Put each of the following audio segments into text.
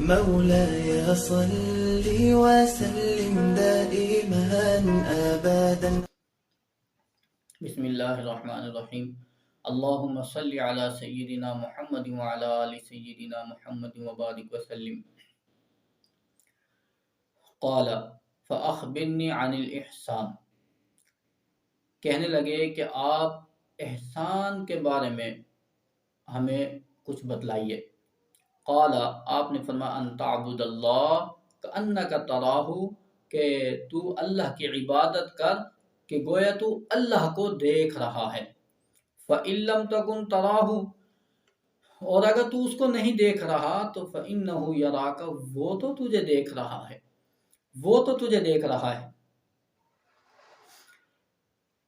مولاي صل وسلم دائما أبدا. بسم اللہ الرحمن الرحیم. اللہم صلی علی سیدنا محمد وعلی آل سیدنا محمد وبارک وسلم. قال فاخبرنی عن الاحسان. کہنے لگے کہ آپ احسان کے بارے میں ہمیں کچھ بتلائیے. قال آپ نے فرمایا ان تعبد اللہ کأنک تراہ، کہ تو اللہ کی عبادت کر کہ گویا تو اللہ کو دیکھ رہا ہے. فَإِن لَمْ تَكُنْ تَرَاهُ، اور اگر تو اس کو نہیں دیکھ رہا تو فَإِنَّهُ يَرَاكَ، وہ تو تجھے دیکھ رہا ہے، وہ تو تجھے دیکھ رہا ہے.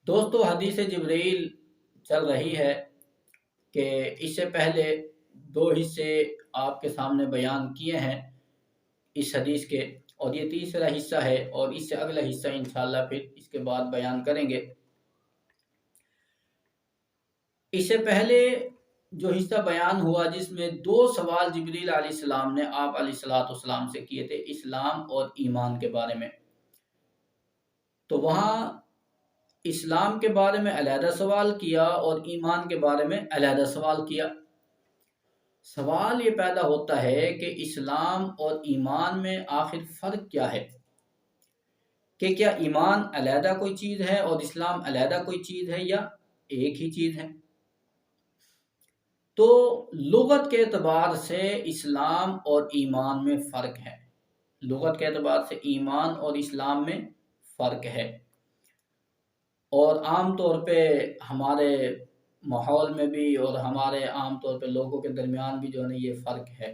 دوستو حدیث جبریل چل رہی ہے کہ اس سے پہلے دو حصے آپ کے سامنے بیان کیے ہیں اس حدیث کے، اور یہ تیسرا حصہ ہے، اور اس سے اگلا حصہ انشاءاللہ پھر اس کے بعد بیان کریں گے. اس سے پہلے جو حصہ بیان ہوا جس میں دو سوال جبریل علیہ السلام نے آپ علیہ السلام سے کیے تھے اسلام اور ایمان کے بارے میں، تو وہاں اسلام کے بارے میں علیحدہ سوال کیا اور ایمان کے بارے میں علیحدہ سوال کیا. سوال یہ پیدا ہوتا ہے کہ اسلام اور ایمان میں آخر فرق کیا ہے، کہ کیا ایمان علیحدہ کوئی چیز ہے اور اسلام علیحدہ کوئی چیز ہے یا ایک ہی چیز ہے. تو لغت کے اعتبار سے اسلام اور ایمان میں فرق ہے، لغت کے اعتبار سے ایمان اور اسلام میں فرق ہے، اور عام طور پہ ہمارے ماحول میں بھی اور ہمارے عام طور پہ لوگوں کے درمیان بھی جو ہے یہ فرق ہے.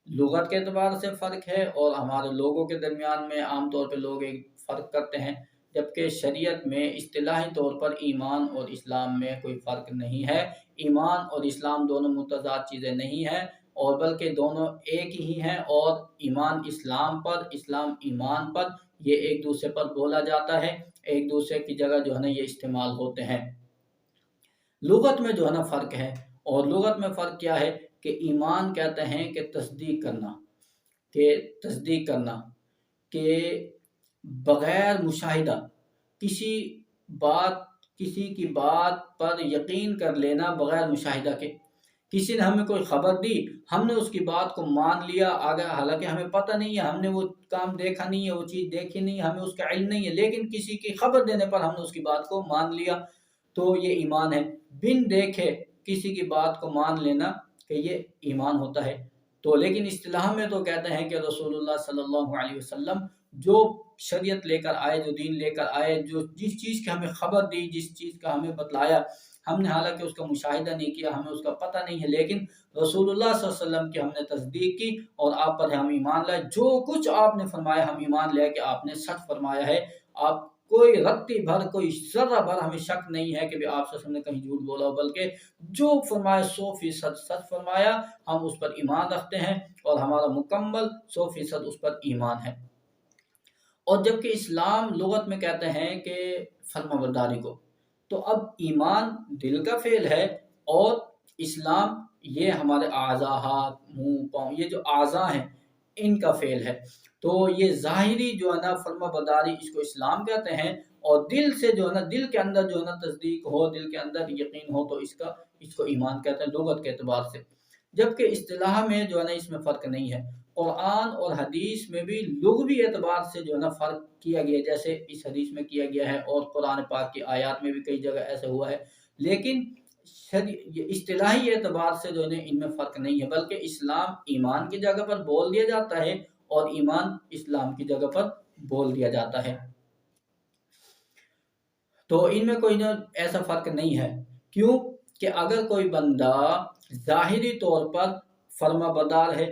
لغت کے اعتبار سے فرق ہے اور ہمارے لوگوں کے درمیان میں عام طور پہ لوگ ایک فرق کرتے ہیں، جبکہ شریعت میں اصطلاحی طور پر ایمان اور اسلام میں کوئی فرق نہیں ہے. ایمان اور اسلام دونوں متضاد چیزیں نہیں ہیں، اور بلکہ دونوں ایک ہی ہیں، اور ایمان اسلام پر، اسلام ایمان پر، یہ ایک دوسرے پر بولا جاتا ہے، ایک دوسرے کی جگہ جو ہے نا یہ استعمال ہوتے ہیں. لغت میں جو ہے نا فرق ہے، اور لغت میں فرق کیا ہے کہ ایمان کہتے ہیں کہ تصدیق کرنا، کہ تصدیق کرنا، کہ بغیر مشاہدہ کسی کی بات پر یقین کر لینا بغیر مشاہدہ کے. کسی نے ہمیں کوئی خبر دی، ہم نے اس کی بات کو مان لیا، آگے حالانکہ ہمیں پتہ نہیں ہے، ہم نے وہ کام دیکھا نہیں ہے، وہ چیز دیکھی نہیں ہے، ہمیں اس کا علم نہیں ہے، لیکن کسی کی خبر دینے پر ہم نے اس کی بات کو مان لیا، تو یہ ایمان ہے. بن دیکھے کسی کی بات کو مان لینا کہ یہ ایمان ہوتا ہے. تو لیکن اصطلاح میں تو کہتے ہیں کہ رسول اللہ صلی اللہ علیہ وسلم جو شریعت لے کر آئے، جو دین لے کر آئے، جو جس چیز کی ہمیں خبر دی، جس چیز کا ہمیں بتلایا، ہم نے حالانکہ اس کا مشاہدہ نہیں کیا، ہمیں اس کا پتہ نہیں ہے، لیکن رسول اللہ صلی اللہ علیہ وسلم کی ہم نے تصدیق کی اور آپ پر ہم ایمان لائے. جو کچھ آپ نے فرمایا ہم ایمان لے کہ آپ نے سچ فرمایا ہے. آپ کوئی رتی بھر، کوئی ذرہ بھر ہمیں شک نہیں ہے کہ آپ صلی اللہ علیہ وسلم نے کہیں جھوٹ بولا ہو، بلکہ جو فرمایا 100% سچ فرمایا، ہم اس پر ایمان رکھتے ہیں اور ہمارا مکمل 100% اس پر ایمان ہے. اور جبکہ اسلام لغت میں کہتے ہیں کہ فرما برداری کو، تو اب ایمان دل کا فعل ہے اور اسلام یہ ہمارے اعضاء، ہاتھ، منہ، پاؤں، یہ جو اعضاء ہیں ان کا فعل ہے. تو یہ ظاہری جو ہے نا فرما برداری اس کو اسلام کہتے ہیں، اور دل سے جو ہے نا، دل کے اندر جو ہے نا تصدیق ہو، دل کے اندر یقین ہو، تو اس کو ایمان کہتے ہیں لغت کے اعتبار سے. جبکہ اصطلاح میں جو ہے نا اس میں فرق نہیں ہے. قرآن اور حدیث میں بھی لغوی اعتبار سے جو ہے نا فرق کیا گیا، جیسے اس حدیث میں کیا گیا ہے اور قرآن پاک کی آیات میں بھی کئی جگہ ایسا ہوا ہے، لیکن اصطلاحی اعتبار سے جو ہے ان میں فرق نہیں ہے، بلکہ اسلام ایمان کی جگہ پر بول دیا جاتا ہے اور ایمان اسلام کی جگہ پر بول دیا جاتا ہے. تو ان میں کوئی ایسا فرق نہیں ہے. کیوں کہ اگر کوئی بندہ ظاہری طور پر فرما بردار ہے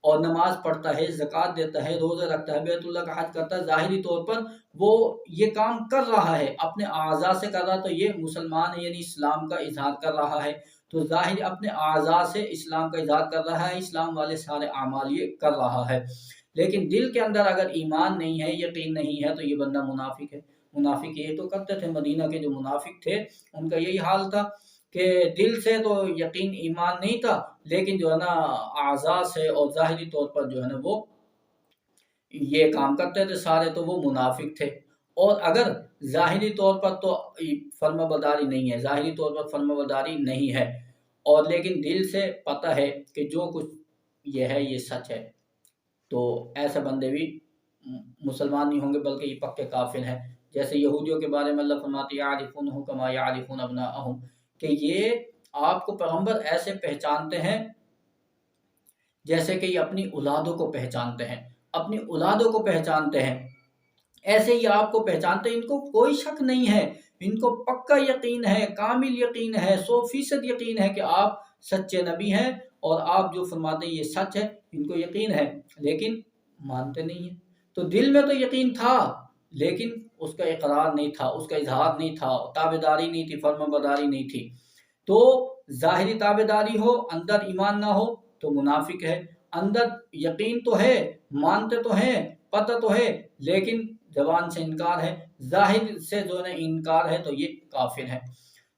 اور نماز پڑھتا ہے، زکوٰۃ دیتا ہے، روزہ رکھتا ہے، بیت اللہ کا حج کرتا ہے، ظاہری طور پر وہ یہ کام کر رہا ہے، اپنے اعضاء سے کر رہا ہے، تو یہ مسلمان ہے، یعنی اسلام کا اظہار کر رہا ہے. تو ظاہر اپنے اعضاء سے اسلام کا اظہار کر رہا ہے، اسلام والے سارے اعمال یہ کر رہا ہے. لیکن دل کے اندر اگر ایمان نہیں ہے، یقین نہیں ہے، تو یہ بندہ منافق ہے. منافق یہ تو کرتے تھے، مدینہ کے جو منافق تھے ان کا یہی حال تھا کہ دل سے تو یقین ایمان نہیں تھا، لیکن جو ہے نا اعضاء سے اور ظاہری طور پر جو ہے نا وہ یہ کام کرتے تھے سارے، تو وہ منافق تھے۔ اور اگر ظاہری طور پر تو فرما برداری نہیں ہے، ظاہری طور پر فرما برداری نہیں ہے، اور لیکن دل سے پتہ ہے کہ جو کچھ یہ ہے یہ سچ ہے، تو ایسے بندے بھی مسلمان نہیں ہوں گے بلکہ یہ پکے کافر ہیں۔ جیسے یہودیوں کے بارے میں اللہ فرماتے ہیں یعرفونہ کما یعرفون ابناءہم، کہ یہ آپ کو پیغمبر ایسے پہچانتے ہیں جیسے کہ یہ اپنی اولادوں کو پہچانتے ہیں، اپنی اولادوں کو پہچانتے ہیں، ایسے ہی آپ کو پہچانتے ہیں۔ ان کو کوئی شک نہیں ہے، ان کو پکا یقین ہے، کامل یقین ہے، 100% یقین ہے کہ آپ سچے نبی ہیں اور آپ جو فرماتے ہیں یہ سچ ہے، ان کو یقین ہے، لیکن مانتے نہیں ہیں۔ تو دل میں تو یقین تھا لیکن اس کا اقرار نہیں تھا، اس کا اظہار نہیں تھا، تابعداری نہیں تھی، فرما برداری نہیں تھی۔ تو ظاہری تابعداری ہو اندر ایمان نہ ہو تو منافق ہے، اندر یقین تو ہے، مانتے تو ہیں، پتہ تو ہے، لیکن زبان سے انکار ہے، ظاہر سے جو ہے انکار ہے، تو یہ کافر ہے۔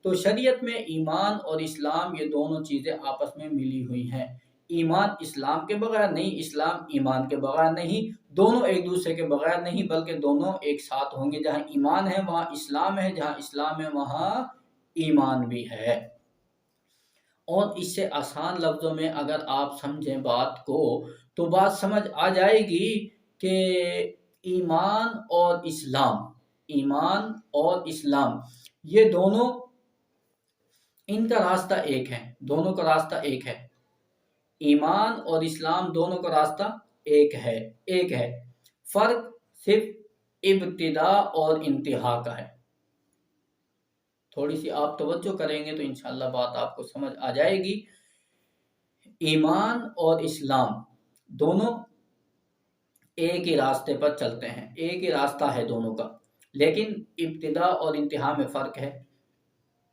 تو شریعت میں ایمان اور اسلام یہ دونوں چیزیں آپس میں ملی ہوئی ہیں۔ ایمان اسلام کے بغیر نہیں، اسلام ایمان کے بغیر نہیں، دونوں ایک دوسرے کے بغیر نہیں، بلکہ دونوں ایک ساتھ ہوں گے۔ جہاں ایمان ہے وہاں اسلام ہے، جہاں اسلام ہے وہاں ایمان بھی ہے۔ اور اس سے آسان لفظوں میں اگر آپ سمجھیں بات کو تو بات سمجھ آ جائے گی کہ ایمان اور اسلام، ایمان اور اسلام یہ دونوں، ان کا راستہ ایک ہے، دونوں کا راستہ ایک ہے۔ ایمان اور اسلام دونوں کا راستہ ایک ہے، فرق صرف ابتدا اور انتہا کا ہے۔ تھوڑی سی آپ توجہ کریں گے تو انشاءاللہ بات آپ کو سمجھ آ جائے گی۔ ایمان اور اسلام دونوں ایک ہی راستے پر چلتے ہیں، ایک ہی راستہ ہے دونوں کا، لیکن ابتدا اور انتہا میں فرق ہے۔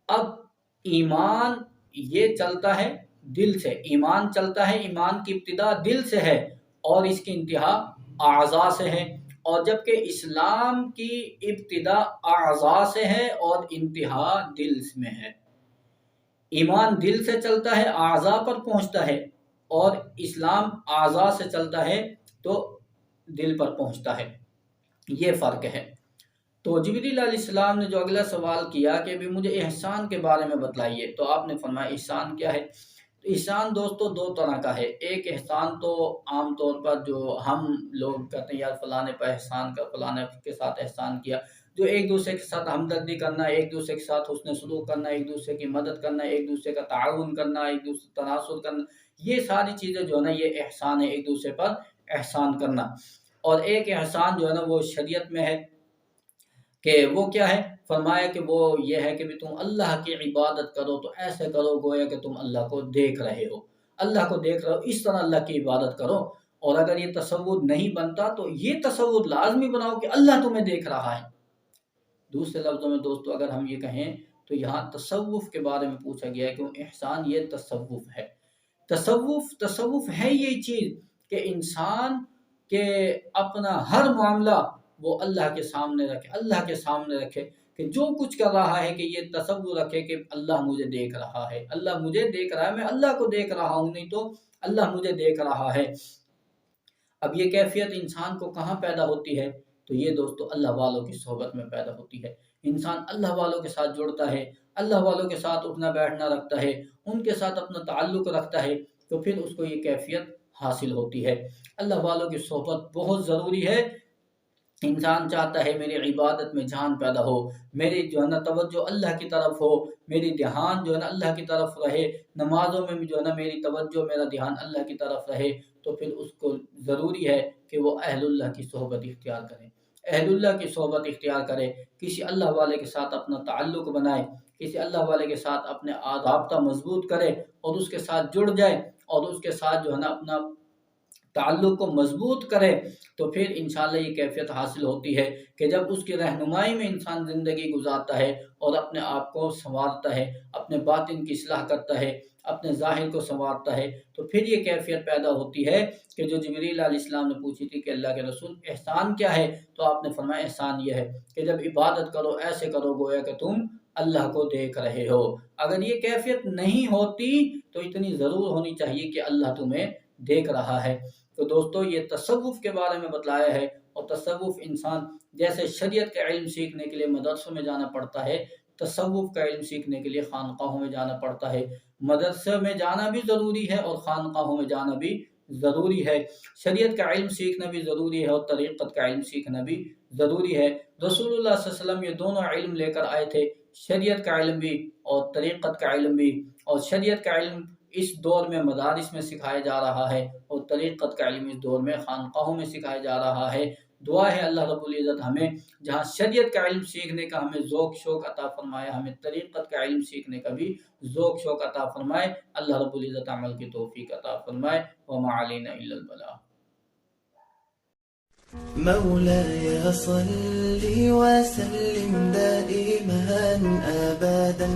اب ایمان یہ چلتا ہے دل سے، ایمان چلتا ہے، ایمان کی ابتدا دل سے ہے اور اس کی انتہا اعضاء سے ہے، اور جبکہ اسلام کی ابتدا اعضاء سے ہے اور انتہا دل میں ہے۔ ایمان دل سے چلتا ہے، اعضاء پر پہنچتا ہے، اور اسلام اعضاء سے چلتا ہے تو دل پر پہنچتا ہے، یہ فرق ہے۔ تو جبریل علیہ السلام نے جو اگلا سوال کیا کہ ابھی مجھے احسان کے بارے میں بتلائیے، تو آپ نے فرمایا احسان کیا ہے؟ تو احسان دوستو دو طرح کا ہے۔ ایک احسان تو عام طور پر جو ہم لوگ کہتے ہیں یار فلانے پر احسان کا، فلانے کے ساتھ احسان کیا، جو ایک دوسرے کے ساتھ ہمدردی کرنا، ایک دوسرے کے ساتھ حسن سلوک کرنا، ایک دوسرے کی مدد کرنا، ایک دوسرے کا تعاون کرنا، ایک دوسرے تناصر کرنا، یہ ساری چیزیں جو ہے نا یہ احسان ہے، ایک دوسرے پر احسان کرنا۔ اور ایک احسان جو ہے نا وہ شریعت میں ہے کہ وہ کیا ہے؟ فرمایا کہ وہ یہ ہے کہ بھی تم اللہ کی عبادت کرو تو ایسے کرو گویا کہ تم اللہ کو دیکھ رہے ہو، اللہ کو دیکھ رہے ہو، اس طرح اللہ کی عبادت کرو۔ اور اگر یہ تصور نہیں بنتا تو یہ تصور لازمی بناؤ کہ اللہ تمہیں دیکھ رہا ہے۔ دوسرے لفظوں میں دوستو اگر ہم یہ کہیں تو یہاں تصوف کے بارے میں پوچھا گیا ہے، کہ احسان یہ تصوف ہے۔ تصوف ہے یہ چیز کہ انسان کے اپنا ہر معاملہ وہ اللہ کے سامنے رکھے، اللہ کے سامنے رکھے، کہ جو کچھ کر رہا ہے کہ یہ تصور رکھے کہ اللہ مجھے دیکھ رہا ہے، اللہ مجھے دیکھ رہا ہے، میں اللہ کو دیکھ رہا ہوں، نہیں تو اللہ مجھے دیکھ رہا ہے۔ اب یہ کیفیت انسان کو کہاں پیدا ہوتی ہے؟ تو یہ دوستو اللہ والوں کی صحبت میں پیدا ہوتی ہے۔ انسان اللہ والوں کے ساتھ جڑتا ہے، اللہ والوں کے ساتھ اٹھنا بیٹھنا رکھتا ہے، ان کے ساتھ اپنا تعلق رکھتا ہے، تو پھر اس کو یہ کیفیت حاصل ہوتی ہے۔ اللہ والوں کی صحبت بہت ضروری ہے۔ انسان چاہتا ہے میری عبادت میں جان پیدا ہو، میری جو ہے نا توجہ اللہ کی طرف ہو، میری دھیان جو ہے نا اللہ کی طرف رہے، نمازوں میں جو ہے نا میری توجہ، میرا دھیان اللہ کی طرف رہے، تو پھر اس کو ضروری ہے کہ وہ اہل اللہ کی صحبت اختیار کرے، اہل اللہ کی صحبت اختیار کرے، کسی اللہ والے کے ساتھ اپنا تعلق بنائے، کسی اللہ والے کے ساتھ اپنے رابطہ مضبوط کرے اور اس کے ساتھ جڑ جائے اور اس کے ساتھ جو ہے نا اپنا تعلق کو مضبوط کرے، تو پھر انشاءاللہ یہ کیفیت حاصل ہوتی ہے کہ جب اس کی رہنمائی میں انسان زندگی گزارتا ہے اور اپنے آپ کو سنوارتا ہے، اپنے باطن کی اصلاح کرتا ہے، اپنے ظاہر کو سنوارتا ہے، تو پھر یہ کیفیت پیدا ہوتی ہے کہ جو جبریل علیہ السلام نے پوچھی تھی کہ اللہ کے رسول احسان کیا ہے، تو آپ نے فرمایا احسان یہ ہے کہ جب عبادت کرو ایسے کرو گویا کہ تم اللہ کو دیکھ رہے ہو۔ اگر یہ کیفیت نہیں ہوتی تو اتنی ضرور ہونی چاہیے کہ اللہ تمہیں دیکھ رہا ہے۔ تو دوستو یہ تصوف کے بارے میں بتلایا ہے، اور تصوف انسان جیسے شریعت کا علم سیکھنے کے لیے مدرسوں میں جانا پڑتا ہے، تصوف کا علم سیکھنے کے لیے خانقاہوں میں جانا پڑتا ہے۔ مدرسے میں جانا بھی ضروری ہے اور خانقاہوں میں جانا بھی ضروری ہے۔ شریعت کا علم سیکھنا بھی ضروری ہے اور طریقت کا علم سیکھنا بھی ضروری ہے۔ رسول اللہ صلی اللہ علیہ وسلم یہ دونوں علم لے کر آئے تھے، شریعت کا علم بھی اور طریقت کا علم بھی۔ اور شریعت کا علم اس دور میں مدارس میں سکھایا جا رہا ہے، اور طریقت کا علم اس دور میں خانقاہوں میں سکھایا جا رہا ہے۔ دعا ہے اللہ رب العزت ہمیں جہاں شریعت کا علم سیکھنے کا ہمیں ذوق شوق عطا فرمائے، ہمیں طریقت کا علم سیکھنے کا بھی ذوق شوق عطا فرمائے۔ اللہ رب العزت عمل کی توفیق عطا فرمائے۔ وما علینا الا البلاغ۔ مولاي صل وسلم دائما أبدا